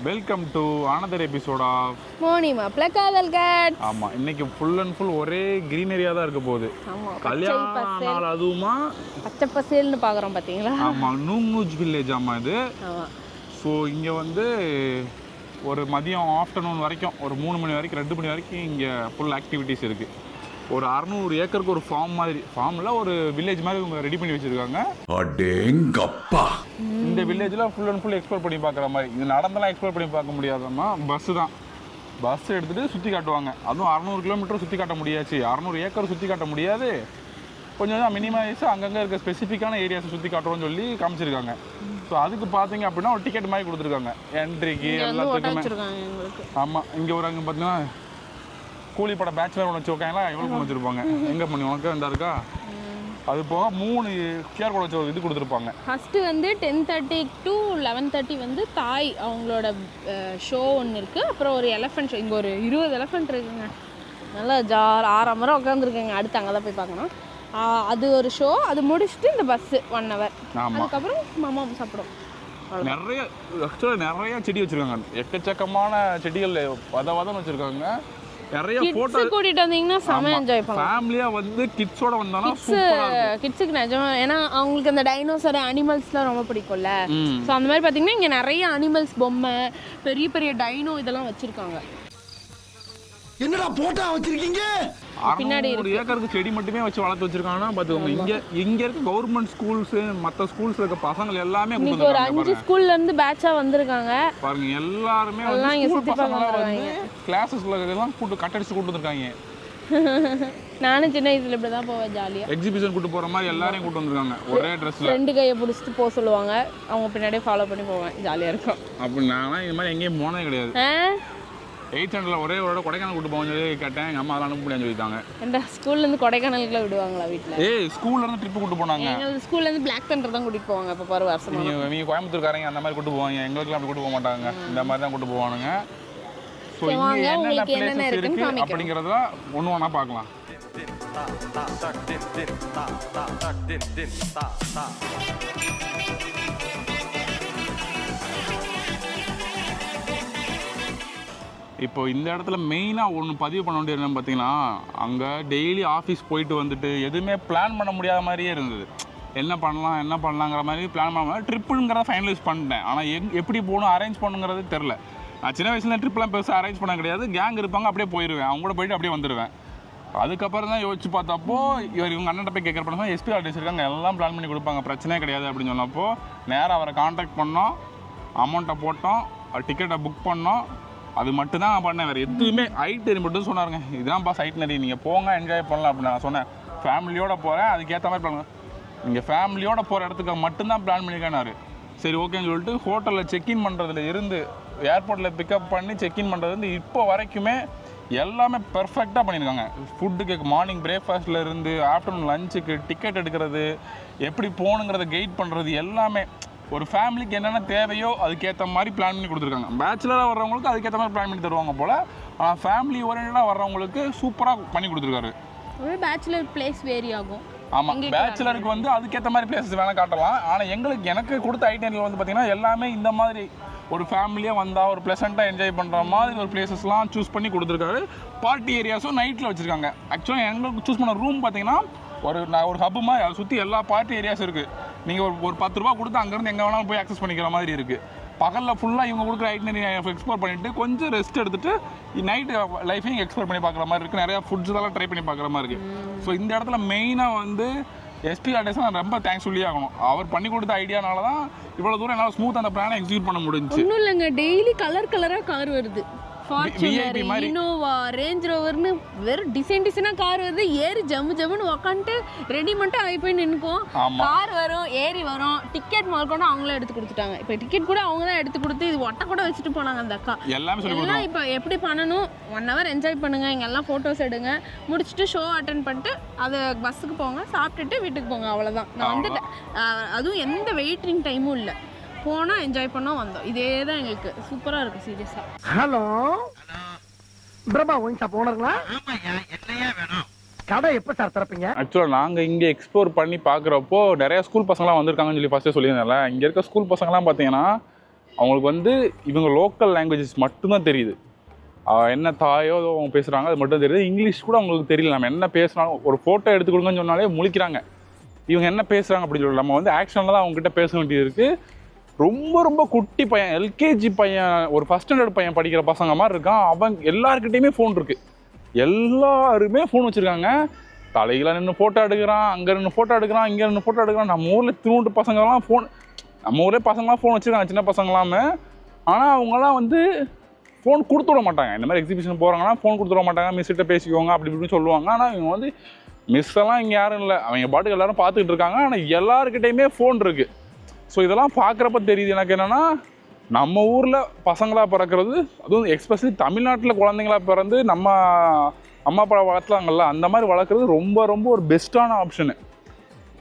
Welcome to another episode of Moni மாப்ள காதல் Gates. ஆமா, இன்னைக்கு ஃபுல் அண்ட் ஃபுல் ஒரே கிரீனரியா தான் இருக்க போகுது. ஆமா, கல்யாண நாள் அதுவுமா பச்சை பசேல்னு பாக்குறோம் பாத்தீங்களா? ஆமா, நூம்நூஜ் வில்லேஜ். ஆமா இது. ஆமா. ஸோ இங்கே வந்து ஒரு மதியம் ஆஃப்டர்நூன் வரைக்கும் ஒரு 3 மணி வரைக்கும் 2 மணி வரைக்கும் இங்கே ஃபுல் ஆக்டிவிட்டீஸ் இருக்குது. ஒரு 600 ஏக்கருக்கு ஒரு ஃபார்ம் மாதிரி, ஃபார்மில் ஒரு வில்லேஜ் மாதிரி இவங்க ரெடி பண்ணி வச்சுருக்காங்க. அடேங்கப்பா! இந்த வில்லேஜில் ஃபுல் அண்ட் ஃபுல் எக்ஸ்ப்ளோர் பண்ணி பார்க்குற மாதிரி. இது நடந்தெல்லாம் எக்ஸ்ப்ளோர் பண்ணி பார்க்க முடியாதம்மா, பஸ்ஸு தான். பஸ் எடுத்துகிட்டு சுற்றி காட்டுவாங்க. அதுவும் 600 கிலோமீட்டர் சுற்றி காட்ட முடியாச்சு, 600 ஏக்கர் சுற்றி காட்ட முடியாது. கொஞ்சம் தான் மினிமைஸாக அங்கங்கே இருக்க ஸ்பெசிஃபிக்கான ஏரியாஸை சுற்றி காட்டுறோம்னு சொல்லி காமிச்சிருக்காங்க. ஸோ அதுக்கு பார்த்தீங்க அப்படின்னா ஒரு டிக்கெட் மாதிரி கொடுத்துருக்காங்க என்ட்ரிக்கு எல்லாத்துக்குமே. ஆமாம், இங்கே ஒரு அங்கே பார்த்தீங்கன்னா கூலிப்பட பேட்ச்லர் ஒன்று வச்சுருக்காங்களா, எவ்வளோ கொண்டு வச்சுருப்பாங்க. எங்கே பண்ணி உனக்கு இந்த இருக்கா, அது போக 3 கியூஆர் கோட் வச்சு ஒரு இது கொடுத்துருப்பாங்க. ஃபஸ்ட்டு வந்து 10:30 to 11:30 வந்து தாய் அவங்களோட ஷோ ஒன்று இருக்குது. அப்புறம் ஒரு எலஃபென்ட் ஷோ, இங்கே ஒரு 20 எலஃபென்ட் இருக்குங்க. நல்லா ஆறாமரம் உட்காந்துருக்கேங்க. அடுத்து அங்கே தான் போய் பார்க்கணும். அது ஒரு ஷோ, அது முடிச்சுட்டு இந்த பஸ்ஸு 1 hour. அதுக்கப்புறம் மாமா சாப்பிடும். நிறைய ஆக்சுவலாக நிறைய செடி வச்சுருக்காங்க, எக்கச்சக்கமான செடிகள் வதம் வச்சுருக்காங்க. நிறைய போட்டோ கூட்டிட்டு வந்தீங்கன்னா செம என்ஜாய் பண்ணலாம். ஃபேமிலியா வந்து கிட்ஸோட வந்தாலும் சூப்பரா இருக்கும். கிட்ஸுக்கு நிஜமா, ஏன்னா அவங்களுக்கு அந்த டைனோசர் அனிமல்ஸ்லாம் ரொம்ப பிடிக்கும்ல. ஸோ அந்த மாதிரி பார்த்தீங்கன்னா இங்கே நிறைய அனிமல்ஸ் பொம்மை, பெரிய பெரிய டைனோ இதெல்லாம் வச்சிருக்காங்க. என்னடா போட்டா வச்சிருக்கீங்க? பின்னாடி 100 ஏக்கருக்கு செடி மட்டுமே வச்சு வளர்த்து வச்சிருக்காங்கன்னா பாத்துக்கோங்க. இங்க இருக்க கவர்மெண்ட் ஸ்கூல்ஸ், மற்ற ஸ்கூல்ஸ்ல இருக்க பசங்க எல்லாமே ஒரு 5 ஸ்கூல்ல இருந்து பேட்சா வந்திருக்காங்க பாருங்க. எல்லாருமே கிளாஸஸ்ல எல்லாம் கூட்டு கட்டடிச்சு கூட்டு வந்திருக்காங்க. நானும் சின்ன வயசுல இப்படி தான் போவேன், ஜாலியாக எக்ஸிபிஷன் கூட்டு போகிற மாதிரி எல்லாரையும் கூட்டு வந்திருக்காங்க ஒரே ட்ரெஸ்ல. 2 கையை பிடிச்சிட்டு போக சொல்லுவாங்க, அவங்க பின்னாடியே ஃபாலோ பண்ணி போவேன், ஜாலியாக இருக்கும். அப்படி நான் இது மாதிரி எங்கேயும் போனதே கிடையாது. 8th ஸ்டாண்டர்டில் ஒரே ஒரு கொடைக்கானல் கூட்டு போக சொல்லி கேட்டேன், எங்கள் அம்மா அதெல்லாம் அனுப்ப முடியாதுன்னு சொல்லிட்டாங்க. ஏன்டா ஸ்கூல்லேருந்து கொடைக்கானலுக்குலாம் விடுவாங்களா வீட்டில்? ஸ்கூல்லேருந்து ட்ரிப்பு கூட்டு போனாங்க. எங்கள் ஸ்கூல்லேருந்து பிளாக் தண்டர் தான் கூட்டிகிட்டு போவாங்க. இப்போ பாரு வருஷம் நீங்கள் கோயம்புத்தூர்காரங்க அந்த மாதிரி கூட்டு போவாங்க, எங்களுக்குலாம் அப்படி கூட்டு போக மாட்டாங்க, இந்த மாதிரி தான் கூட்டு போவானுங்க. ஸோ இங்கே என்னென்ன பிளேசஸ் இருக்குது அப்படிங்கிறத ஒன்று ஒன்றா பார்க்கலாம். இப்போ இந்த இடத்துல மெயினாக ஒன்று பதிவு பண்ண வேண்டியது என்னன்னு பார்த்தீங்கன்னா, அங்கே டெய்லி ஆஃபீஸ் போயிட்டு வந்துட்டு எதுவுமே பிளான் பண்ண முடியாத மாதிரியே இருந்தது. என்ன பண்ணலாங்கிற மாதிரி பிளான் பண்ண மாதிரி ட்ரிப்புங்கிறத ஃபைனலைஸ் பண்ணிட்டேன். ஆனால் எப்படி போகணும் அரேஞ்ச் பண்ணுங்கிறது தெரில. நான் சின்ன வயசுல ட்ரிப்லாம் பெருசாக அரேஞ்ச் பண்ண கிடையாது. கேங் இருப்பாங்க, அப்படியே போயிடுவேன், அவங்க கூட போயிட்டு அப்படியே வந்துடுவேன். அதுக்கப்புறம் தான் யோசிச்சு பார்த்தப்போ இவங்க அண்ணன் போய் கேட்குற பண்ணா எஸ்பி ஆர்டிஸ்ட் இருக்காங்க, எல்லாம் பிளான் பண்ணி கொடுப்பாங்க, பிரச்சனையே கிடையாது அப்படின்னு சொன்னப்போ நேராக அவரை கான்டாக்ட் பண்ணோம், அமௌண்ட்டை போட்டோம், டிக்கெட்டை புக் பண்ணோம். அது மட்டும் தான் நான் பண்ணேன், வேறு எதுவுமே. ஐட்டரி மட்டும் சொன்னாருங்க, இதுதான் பாஸ் ஐட்டனரி, நீங்கள் போங்க என்ஜாய் பண்ணலாம் அப்படின்னு நான் சொன்னேன். ஃபேமிலியோடு போகிறேன், அதுக்கேற்ற மாதிரி பண்ணுங்க, நீங்கள் ஃபேமிலியோடு போகிற இடத்துக்கு மட்டும்தான் பிளான் பண்ணியிருக்காரு. சரி ஓகேன்னு சொல்லிட்டு ஹோட்டலில் செக்இன் பண்ணுறதுல இருந்து ஏர்போர்ட்டில் பிக்கப் பண்ணி செக்இன் பண்ணுறது வந்து இப்போ வரைக்குமே எல்லாமே பெர்ஃபெக்டாக பண்ணியிருக்காங்க. ஃபுட்டுக்கு மார்னிங் பிரேக்ஃபாஸ்ட்டில் இருந்து ஆஃப்டர்நூன் லஞ்சுக்கு டிக்கெட் எடுக்கிறது, எப்படி போகணுங்கிறத கைட் பண்ணுறது, எல்லாமே ஒரு ஃபேமிலிக்கு என்னென்ன தேவையோ அதுக்கேற்ற மாதிரி பிளான் பண்ணி கொடுத்துருக்காங்க. பேச்சுலராக வர்றவங்களுக்கு அதுக்கேற்ற மாதிரி பிளான் பண்ணி தருவாங்க போல். ஆனால் ஃபேமிலி ஓரியன்டாக வர்றவங்களுக்கு சூப்பராக பண்ணி கொடுத்துருக்காரு. ஒரு பேச்சுலர் பிளேஸ் வேரி ஆகும். ஆமாம், பேச்சுலருக்கு வந்து அதுக்கேற்ற மாதிரி பிளேஸஸ் வேணால் காட்டலாம். ஆனால் எனக்கு கொடுத்த ஐட்டனில் வந்து பார்த்திங்கன்னா எல்லாமே இந்த மாதிரி ஒரு ஃபேமிலியாக வந்தால் ஒரு ப்ளசண்ட்டாக என்ஜாய் பண்ணுற மாதிரி ஒரு பிளேசஸ்லாம் சூஸ் பண்ணி கொடுத்துருக்காரு. பார்ட்டி ஏரியாஸும் நைட்டில் வச்சுருக்காங்க. ஆக்சுவலாக எங்களுக்கு சூஸ் பண்ண ரூம் பார்த்திங்கன்னா ஒரு ஹப்பு மாதிரி, அதை சுற்றி எல்லா பார்ட்டி ஏரியாஸும் இருக்குது. நீங்கள் ஒரு 10 ரூபா கொடுத்து அங்கேருந்து எங்கே வேணாலும் போய் ஆக்சஸ் பண்ணிக்கிற மாதிரி இருக்குது. பகலில் ஃபுல்லாக இவங்க கொடுக்குற ஐட்டனரி எக்ஸ்ப்ளோர் பண்ணிவிட்டு கொஞ்சம் ரெஸ்ட் எடுத்துகிட்டு நைட்டு லைஃபையும் எக்ஸ்ப்ளோர் பண்ணி பார்க்குற மாதிரி இருக்குது. நிறையா ஃபுட்ஸ் இதெல்லாம் ட்ரை பண்ணி பார்க்குற மாதிரி இருக்குது. ஸோ இந்த இடத்துல மெயினாக வந்து எஸ்பி ஆர்டிஸ்ட் நான் ரொம்ப தேங்க்ஸ் சொல்லி ஆகணும். அவர் பண்ணி கொடுத்த ஐடியானால தான் இவ்வளோ தூரம் என்னால் ஸ்மூத் அந்த பிளானை எக்ஸிக்யூட் பண்ண முடிஞ்சுச்சு. ஒன்றும் இல்லைங்க, டெய்லி கலராக கார் வருது. ஃபார்ச்சுனர், இனோவா, ரேஞ்ச் ரோவர்னு வெறும் டிசைனாக கார் வருது. ஏறி ஜம்முன்னு உக்காந்துட்டு ரெடிமெண்ட்டாக ஆகி போய் நின்றுக்கும். கார் வரும், ஏறி வரும், டிக்கெட் முதற்கொண்டு அவங்களே எடுத்து கொடுத்துட்டாங்க. இப்போ டிக்கெட் கூட அவங்க தான் எடுத்து கொடுத்து இது ஒட்டை கூட வச்சுட்டு போனாங்க அந்த அக்கா. எல்லாம் இப்போ எப்படி பண்ணணும், 1 hour என்ஜாய் பண்ணுங்கள், இங்கெல்லாம் ஃபோட்டோஸ் எடுங்க, முடிச்சுட்டு ஷோ அட்டன் பண்ணிட்டு அது பஸ்ஸுக்கு போங்க, சாப்பிட்டுட்டு வீட்டுக்கு போங்க, அவ்வளோதான். நான் வந்துட்டேன். அதுவும் எந்த வெயிட்டிங் டைமும் இல்லை, போனால் என்ஜாய் பண்ணோம் வந்தோம். இதே தான் எங்களுக்கு சூப்பராக இருக்குது சீரியஸாக. ஹலோ பிரபா ஒயின் ஷாப் ஓனருங்களா? ஆமாய்யா, என்னையா வேணும்? கடை எப்போ சார் திறப்பீங்க? ஆக்சுவலாக நாங்கள் இங்கே எக்ஸ்ப்ளோர் பண்ணி பார்க்குறப்போ நிறைய ஸ்கூல் பசங்களாம் வந்திருக்காங்கன்னு சொல்லி ஃபஸ்ட்டே சொல்லியிருந்தால, இங்கே இருக்க ஸ்கூல் பசங்களாம் பார்த்தீங்கன்னா அவங்களுக்கு வந்து இவங்க லோக்கல் லாங்குவேஜஸ் மட்டும்தான் தெரியுது. என்ன தாயோ அவங்க பேசுகிறாங்க அது மட்டும் தெரியுது. இங்கிலீஷ் கூட அவங்களுக்கு தெரியல. நம்ம என்ன பேசுனாலும் ஒரு ஃபோட்டோ எடுத்து கொடுங்கன்னு சொன்னாலே முழிக்கிறாங்க. இவங்க என்ன பேசுகிறாங்க அப்படின்னு சொல்லி நம்ம வந்து ஆக்ஷனில் தான் அவங்ககிட்ட பேச வேண்டியது இருக்குது. ரொம்ப ரொம்ப குட்டி பையன், எல்கேஜி பையன், ஒரு ஃபஸ்ட் ஸ்டாண்டர்ட் பையன் படிக்கிற பசங்க மாதிரி இருக்கான். அவங்க எல்லாருக்கிட்டையுமே ஃபோன் இருக்குது. எல்லாருமே ஃபோன் வச்சுருக்காங்க. தலையில் நின்று ஃபோட்டோ எடுக்கிறான், அங்கே நின்று ஃபோட்டோ எடுக்கிறான், இங்கே நின்று ஃபோட்டோ எடுக்கிறான். நம்ம ஊரில் திருண்டு பசங்கள்லாம் ஃபோன், நம்ம ஊரே பசங்களாம் ஃபோன் வச்சுருக்காங்க, சின்ன பசங்களாமே. ஆனால் அவங்களாம் வந்து ஃபோன் கொடுத்து விட மாட்டாங்க. இந்த மாதிரி எக்ஸிபிஷன் போகிறாங்கன்னா ஃபோன் கொடுத்து விட மாட்டாங்க. மிஸ்கிட்ட பேசிக்குவாங்க அப்படி இப்படின்னு சொல்லுவாங்க. ஆனால் இவங்க வந்து மிஸ் எல்லாம் இங்கே யாரும் இல்லை, அவங்க பாட்டுக்கு எல்லோரும் பார்த்துக்கிட்டு இருக்காங்க. ஆனால் எல்லாருக்கிட்டையுமே ஃபோன் இருக்குது. ஸோ இதெல்லாம் பார்க்குறப்ப தெரியுது எனக்கு என்னென்னா, நம்ம ஊரில் பசங்களாக பிறக்கிறது, அதுவும் எக்ஸ்பெஷலி தமிழ்நாட்டில் குழந்தைங்களா பிறந்து நம்ம அம்மா அப்பா வளர்த்துறாங்கல்ல, அந்த மாதிரி வளர்க்குறது ரொம்ப ரொம்ப ஒரு பெஸ்ட்டான ஆப்ஷனு.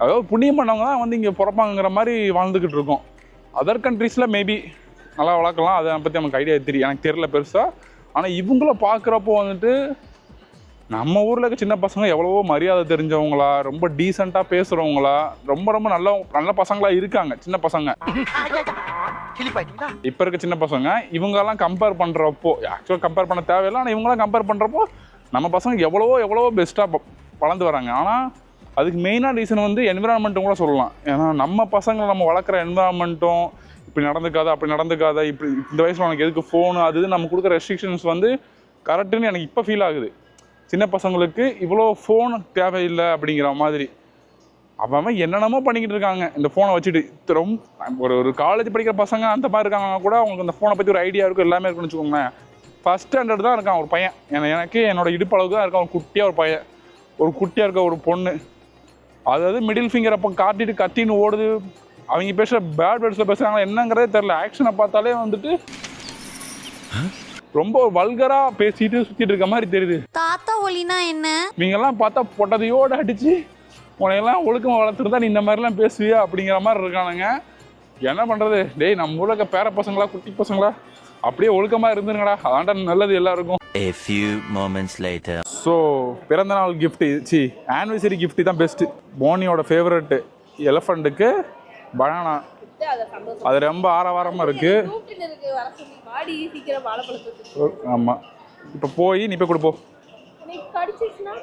அதாவது புண்ணியம் பண்ணவங்க தான் வந்து இங்கே பிறப்பாங்கிற மாதிரி வாழ்ந்துக்கிட்டு இருக்கோம். அதர் கண்ட்ரீஸில் மேபி நல்லா வளர்க்கலாம், அதை பற்றி நமக்கு ஐடியா தெரியும், எனக்கு தெரியல பெருசாக. ஆனால் இவங்கள பார்க்குறப்போ வந்துட்டு நம்ம ஊரில் இருக்க சின்ன பசங்க எவ்வளவோ மரியாதை தெரிஞ்சவங்களா, ரொம்ப டீசெண்டாக பேசுகிறவங்களா, ரொம்ப ரொம்ப நல்ல பசங்களாக இருக்காங்க. சின்ன பசங்க இப்போ இருக்க சின்ன பசங்க இவங்கெல்லாம் கம்பேர் பண்ணுறப்போ, ஆக்சுவலாக கம்பேர் பண்ண தேவையில்லை, ஆனால் இவங்களாம் கம்பேர் பண்ணுறப்போ நம்ம பசங்க எவ்வளவோ பெஸ்ட்டாக வளர்ந்து வராங்க. ஆனால் அதுக்கு மெயினான ரீசன் வந்து என்விரான்மெண்ட்டும் கூட சொல்லலாம். ஏன்னா நம்ம பசங்களை நம்ம வளர்க்குற என்விரான்மெண்ட்டும் இப்படி நடந்துக்காத அப்படி நடந்துக்காத, இப்படி இந்த வயசில் உனக்கு எதுக்கு ஃபோனு அது நம்ம கொடுக்குற ரெஸ்ட்ரிக்ஷன்ஸ் வந்து கரெக்டுன்னு எனக்கு இப்போ ஃபீல் ஆகுது. சின்ன பசங்களுக்கு இவ்வளோ ஃபோன் தேவையில்லை அப்படிங்கிற மாதிரி அவன் என்னென்னமோ பண்ணிக்கிட்டு இருக்காங்க இந்த ஃபோனை வச்சுட்டு. ரொம்ப ஒரு காலேஜ் படிக்கிற பசங்க அந்த மாதிரி இருக்காங்க கூட அவங்களுக்கு அந்த ஃபோனை பற்றி ஒரு ஐடியா இருக்கும், எல்லாமே இருக்குன்னு வச்சுக்கோங்களேன். ஃபஸ்ட் ஸ்டாண்டர்ட் தான் இருக்கான் ஒரு பையன், எனக்கு என்னோட இடுப்பளவுக்கு தான் இருக்கான் ஒரு குட்டியாக ஒரு பையன், ஒரு குட்டியாக இருக்க ஒரு பொண்ணு. அதாவது மிடில் ஃபிங்கர் அப்போ காட்டிட்டு கத்தின்னு ஓடுது. அவங்க பேசுகிற பேட் வேர்ட்ஸில் பேசுகிறாங்களா என்னங்கிறதே தெரில. ஆக்ஷனை பார்த்தாலே வந்துட்டு ரொம்ப வல்கராக பேசிட்டு சுற்றிட்டு இருக்க மாதிரி தெரியுது. தாத்தா ஒலினா என்ன? நீங்கள்லாம் பார்த்தா பொட்டதையோடு அடித்து உனையெல்லாம் ஒழுக்கமாக வளர்த்துருந்தா நீ இந்த மாதிரிலாம் பேசுவியா அப்படிங்கிற மாதிரி இருக்கானுங்க. என்ன பண்ணுறது, டேய் நம்ம ஊரில் இருக்க பேர பசங்களா குட்டி பசங்களா அப்படியே ஒழுக்கமாக இருந்துருங்கடா, அதான்டா நல்லது எல்லாருக்கும். A few moments later. So பிறந்தநாள் கிஃப்ட்டு ஆனிவர்சரி கிஃப்ட்டு தான் பெஸ்ட்டு. போனியோட ஃபேவரட்டு எலஃபண்ட்டுக்கு பனானா, அது ரொம்ப ஆரவாரமாக இருக்குது. ஆமாம், இப்போ போய் நீ போய் கொடுப்போம்,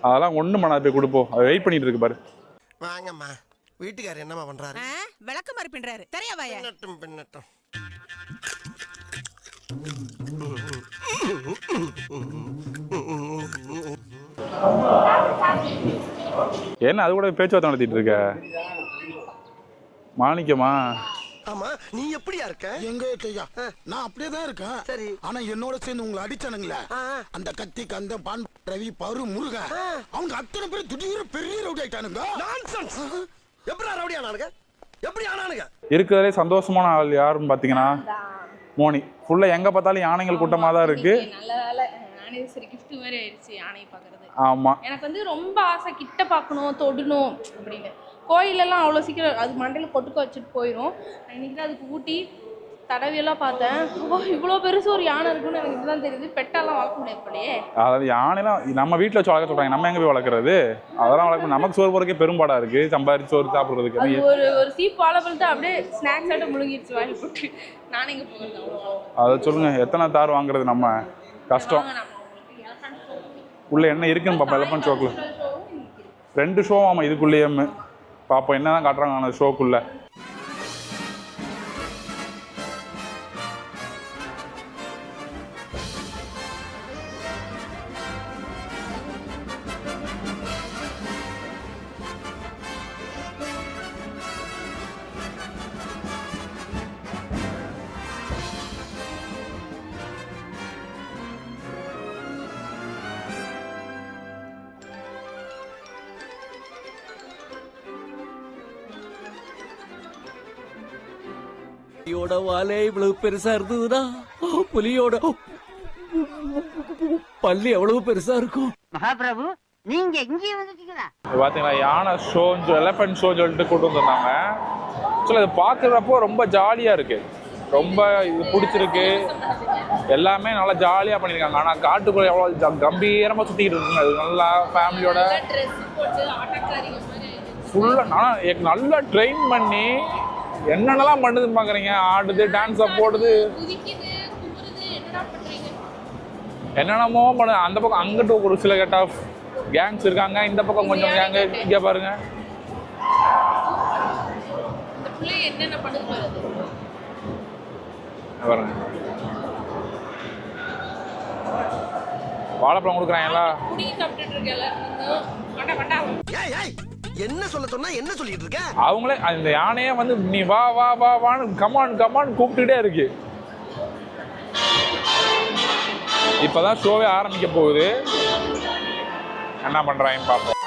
அதெல்லாம் ஒன்றும் பண்ணாது, போய் கொடுப்போம். அதை வெயிட் பண்ணிட்டு இருக்கு பாரு. வாங்கம்மா, வீட்டுக்காரர் என்னம்மா பண்றாரு? விளக்க மாதிரி பின்றாரு, தெரியவாயா? பின்னட்டும். என்ன அது கூட பேச்சுவார்த்தை நடத்திட்டு இருக்க மாணிக்கமா? ஆமா, நீ எப்படியா இருக்க? எங்க ஐயா, நான் அப்படியே தான் இருக்கேன். சரி, ஆனா என்னோட சேர்ந்து உங்களை அடிச்சானுங்களே, அந்த கத்தி கந்த பான் ரவி பரு முருக, அவங்க அத்தனை பேர் திடீர்னு பெரிய ரவுடி ஆயிட்டானுங்க. நான்சென்ஸ். எப்படி ரவுடி ஆனானுங்க? எப்படி ஆனானுங்க? இருக்கிறதுலே சந்தோஷமான ஆள் யாருன்னு பார்த்தீங்கன்னா மோனி. ஃபுல்லாக எங்கே பார்த்தாலும் யானைகள் கூட்டமாக தான் இருக்குது. நல்ல வேலை ஆனிவர்சரி கிஃப்ட் மாதிரி ஆயிடுச்சு யானையை பார்க்குறது. ஆமாம், எனக்கு வந்து ரொம்ப ஆசை கிட்ட பார்க்கணும் தொடணும் அப்படின்னு. கோயிலெல்லாம் அவ்வளோ சீக்கிரம் அது மண்டையில் கொட்டுக்க வச்சுட்டு போயிடும். இன்னைக்கு தான் அதுக்கு ஊட்டி தடவியெல்லாம் பார்த்தேன். இவ்வளோ பெருசு ஒரு யானை இருக்குன்னு எனக்கு இப்படி தான் தெரியுது. பெட்டெல்லாம் வளர்க்க முடியாது போலயே. அதாவது யானைலாம் நம்ம வீட்டில் வச்சு வளர்க்க சொல்கிறாங்க, நம்ம எங்கே போய் வளர்க்குறது? அதெல்லாம் வளர்க்க நமக்கு சோறு போகிறதுக்கே பெரும்பாடாக இருக்குது, சம்பாதிச்சு சோறு சாப்பிட்றதுக்கு. ஒரு சீப் வாழைப்பழத்தை அப்படியே ஸ்நாக்ஸ் ஆகிட்ட முழுங்கிடுச்சு வாயில் போட்டு. நானே இங்கே போகிறேன். அதை சொல்லுங்கள், எத்தனை தார் வாங்குறது நம்ம கஷ்டம். உள்ளே என்ன இருக்குன்னு பார்ப்போம். எலஃபண்ட் ஷோக்கில் 2 ஷோ ஆமாம், இதுக்குள்ளேயே பார்ப்போம் என்ன தான் காட்டுறாங்க அந்த ஷோக்குள்ளே. புலியோட வாலே இவ்வளவு பெருசா இருந்ததுன்னா புலியோட பல்லு எவ்வளவு பெருசா இருக்கும். மகாபிரபு, நீங்க இங்கே வந்துட்டீங்களா? பார்த்தீங்களா, யானை ஷோ, எலஃபண்ட் ஷோ சொல்லிட்டு கூட்டு வந்துருந்தாங்க. ஆக்சுவலாக இது பார்க்குறப்போ ரொம்ப ஜாலியாக இருக்குது, ரொம்ப இது பிடிச்சிருக்கு. எல்லாமே நல்லா ஜாலியாக பண்ணியிருக்காங்க. ஆனால் காட்டுக்குள்ளே எவ்வளோ கம்பீரமாக சுற்றிக்கிட்டு இருக்குங்க. அது நல்லா ஃபேமிலியோட ஃபுல்லாக நல்லா ட்ரெயின் பண்ணி என்னென்னலாம் பண்ணுதுன்னு பார்க்குறீங்க. ஆடுது, டான்ஸை போடுது, என்னென்னமோ பண்ணுது. அந்த பக்கம் அங்கிட்டு ஒரு சில கட் ஆஃப் கேங்ஸ் இருக்காங்க, இந்த பக்கம் கொஞ்சம் கேங்கு. இங்கே பாருங்க பாருங்க, வாழைப்பழம் கொடுக்குறாங்களா? என்ன சொல்ல சொன்னா என்ன சொல்லிட்டு இருக்க? அவங்களே அந்த யானையே வந்து நீ வா வா வா வான்னு கமான் கமான் கூப்பிட்டுட்டே இருக்கு. இப்பதான் ஷோவே ஆரம்பிக்க போகுது. என்ன பண்றாங்கன்னு பார்ப்போம்.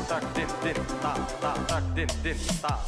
tak din din tak din din tak